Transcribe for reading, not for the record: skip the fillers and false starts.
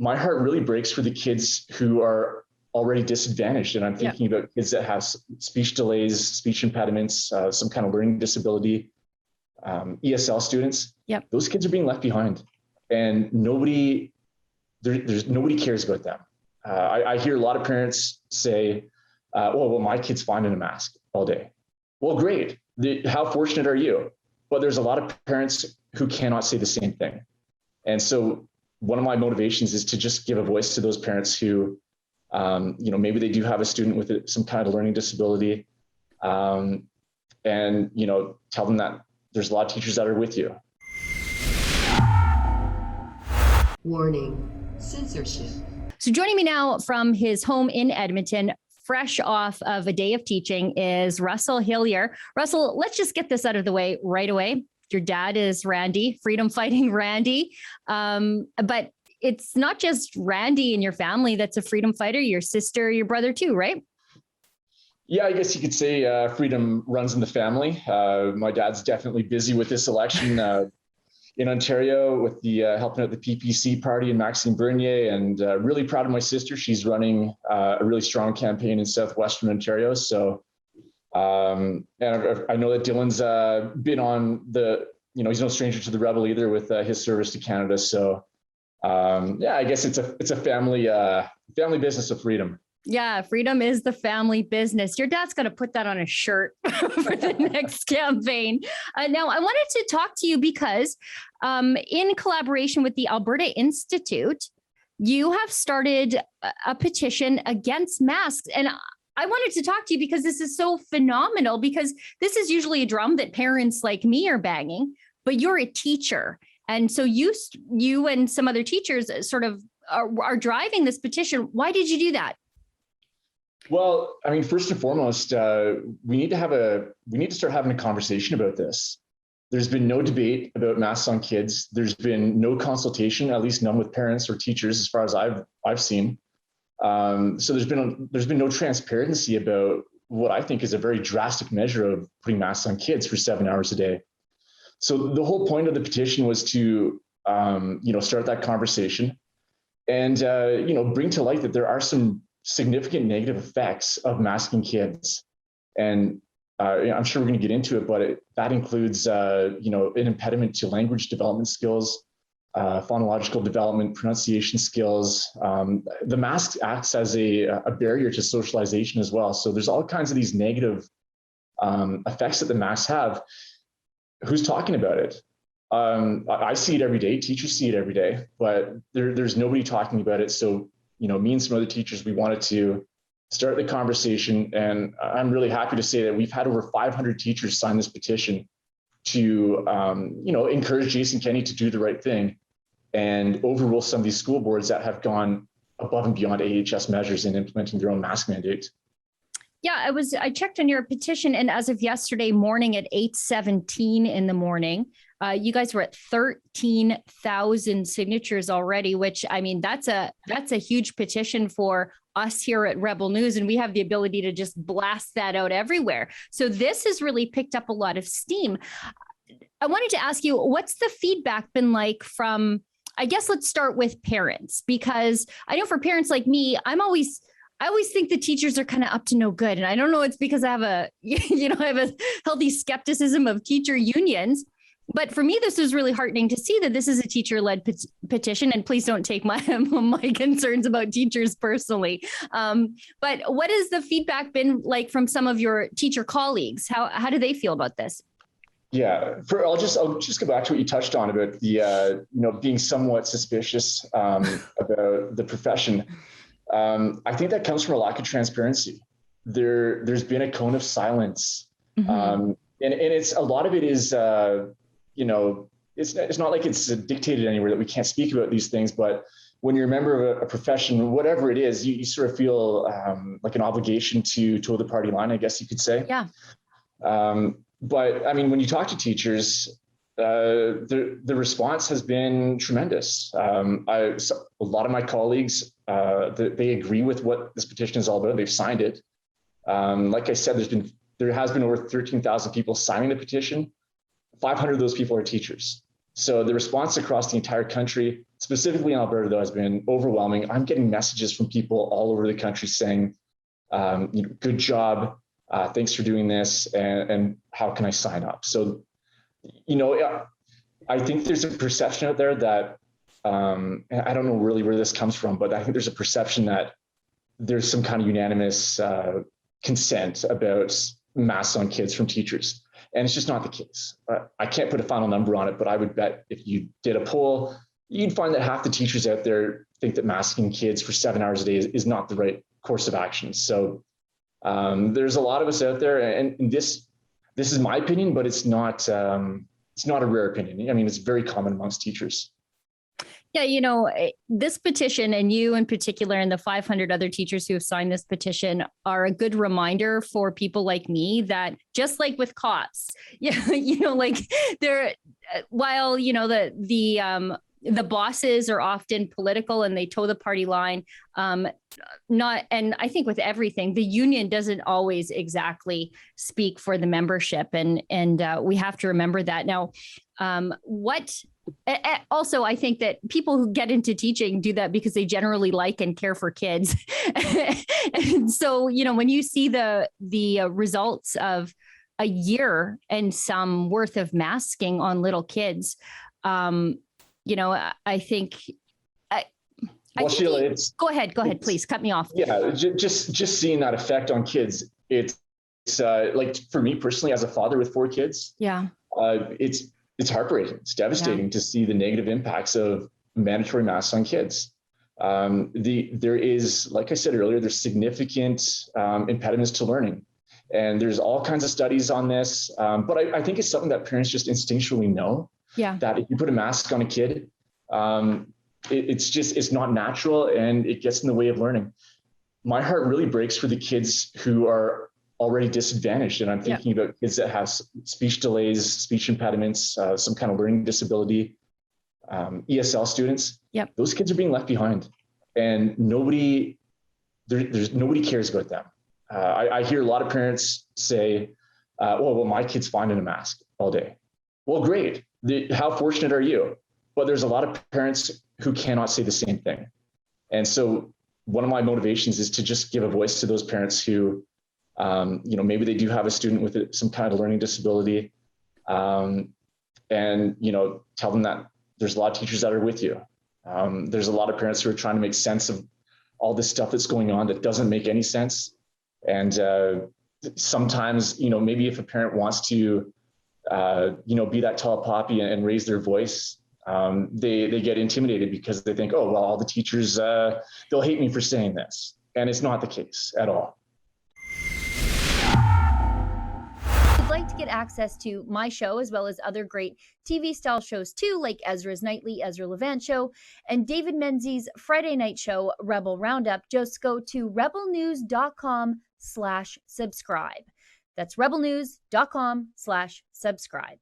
my heart really breaks for the kids who are already disadvantaged. And I'm thinking about kids that have speech delays, speech impediments, some kind of learning disability, ESL students. Those kids are being left behind, and nobody cares about them. I hear a lot of parents say, well, my kid's fine in a mask all day. Well, great. How fortunate are you? But there's a lot of parents who cannot say the same thing. And so one of my motivations is to just give a voice to those parents who, maybe they do have a student with some kind of learning disability, and, tell them that there's a lot of teachers that are with you. Warning, censorship. So joining me now from his home in Edmonton, fresh off of a day of teaching, is Russell Hillier. Russell, let's just get this out of the way right away. Your dad is Randy, freedom fighting Randy. But it's not just Randy in your family that's a freedom fighter, your sister, your brother too, right? Yeah, I guess you could say freedom runs in the family. My dad's definitely busy with this election in Ontario with the helping out the PPC party and Maxime Bernier, and really proud of my sister. She's running a really strong campaign in southwestern Ontario. So, and I know that Dylan's been on he's no stranger to the rebel either with his service to Canada. So, I guess it's a family business of freedom. Yeah, freedom is the family business. Your dad's going to put that on a shirt for the next campaign. Now, I wanted to talk to you because in collaboration with the Alberta Institute, you have started a petition against masks. And I wanted to talk to you because this is so phenomenal, because this is usually a drum that parents like me are banging, but you're a teacher. And so you and some other teachers sort of are driving this petition. Why did you do that? Well, I mean, first and foremost, we need to start having a conversation about this. There's been no debate about masks on kids. There's been no consultation, at least none with parents or teachers, as far as I've seen. So there's been no transparency about what I think is a very drastic measure of putting masks on kids for 7 hours a day. So the whole point of the petition was to start that conversation and bring to light that there are some significant negative effects of masking kids. And I'm sure we're going to get into it, but that includes, an impediment to language development skills, phonological development, pronunciation skills. The mask acts as a barrier to socialization as well. So there's all kinds of these negative effects that the masks have. Who's talking about it? I see it every day. Teachers see it every day, but there's nobody talking about it. So me and some other teachers, we wanted to start the conversation. And I'm really happy to say that we've had over 500 teachers sign this petition to, encourage Jason Kenney to do the right thing and overrule some of these school boards that have gone above and beyond AHS measures in implementing their own mask mandate. Yeah, I checked on your petition, and as of yesterday morning at 8:17 in the morning, you guys were at 13,000 signatures already, which, I mean, that's a huge petition for us here at Rebel News, and we have the ability to just blast that out everywhere. So this has really picked up a lot of steam. I wanted to ask you, what's the feedback been like from, I guess let's start with parents, because I know for parents like me, I always think the teachers are kind of up to no good. And I don't know, it's because I have a healthy skepticism of teacher unions. But for me, this was really heartening to see that this is a teacher-led petition. And please don't take my concerns about teachers personally. But what has the feedback been like from some of your teacher colleagues? How do they feel about this? Yeah, I'll just go back to what you touched on about the being somewhat suspicious about the profession. I think that comes from a lack of transparency. There's been a cone of silence, and it's a lot of it is it's not like it's dictated anywhere that we can't speak about these things. But when you're a member of a profession, whatever it is, you sort of feel like an obligation to toe the party line, I guess you could say. Yeah. But I mean, when you talk to teachers, the response has been tremendous. A lot of my colleagues, they agree with what this petition is all about. They've signed it. Like I said, there has been over 13,000 people signing the petition. 500 of those people are teachers. So the response across the entire country, specifically in Alberta, though, has been overwhelming. I'm getting messages from people all over the country saying, good job, thanks for doing this, and how can I sign up? So, I think there's a perception out there that, I don't know really where this comes from, but I think there's a perception that there's some kind of unanimous consent about masks on kids from teachers. And it's just not the case. I can't put a final number on it, but I would bet if you did a poll, you'd find that half the teachers out there think that masking kids for 7 hours a day is not the right course of action. So there's a lot of us out there, and this is my opinion, but it's not a rare opinion. I mean, it's very common amongst teachers. Yeah, this petition, and you in particular, and the 500 other teachers who have signed this petition, are a good reminder for people like me that, just like with cops, like they're, while the bosses are often political and they toe the party line, and I think with everything, the union doesn't always exactly speak for the membership, and we have to remember that. Now, also, I think that people who get into teaching do that because they generally like and care for kids. And so, when you see the results of a year and some worth of masking on little kids, I think. Sheila, go ahead, please cut me off. Yeah, just seeing that effect on kids, it's like, for me personally, as a father with 4 kids, it's heartbreaking. It's devastating to see the negative impacts of mandatory masks on kids. There is, like I said earlier, there's significant impediments to learning, and there's all kinds of studies on this. But I think it's something that parents just instinctually know. Yeah. That if you put a mask on a kid, it's not natural, and it gets in the way of learning. My heart really breaks for the kids who are already disadvantaged. And I'm thinking about kids that have speech delays, speech impediments, some kind of learning disability, ESL students. Yep. Those kids are being left behind, and nobody cares about them. I hear a lot of parents say, well, my kid's fine in a mask all day. Well, great. How fortunate are you? But there's a lot of parents who cannot say the same thing. And so one of my motivations is to just give a voice to those parents who, maybe they do have a student with some kind of learning disability, and, tell them that there's a lot of teachers that are with you. There's a lot of parents who are trying to make sense of all this stuff that's going on that doesn't make any sense. And sometimes, maybe if a parent wants to, be that tall poppy and raise their voice, they get intimidated because they think, oh, well, all the teachers, they'll hate me for saying this. And it's not the case at all. Like to get access to my show, as well as other great TV style shows too, like Ezra's Nightly Ezra Levant Show and David Menzies' Friday night show, Rebel Roundup, just go to rebelnews.com/subscribe. That's rebelnews.com/subscribe.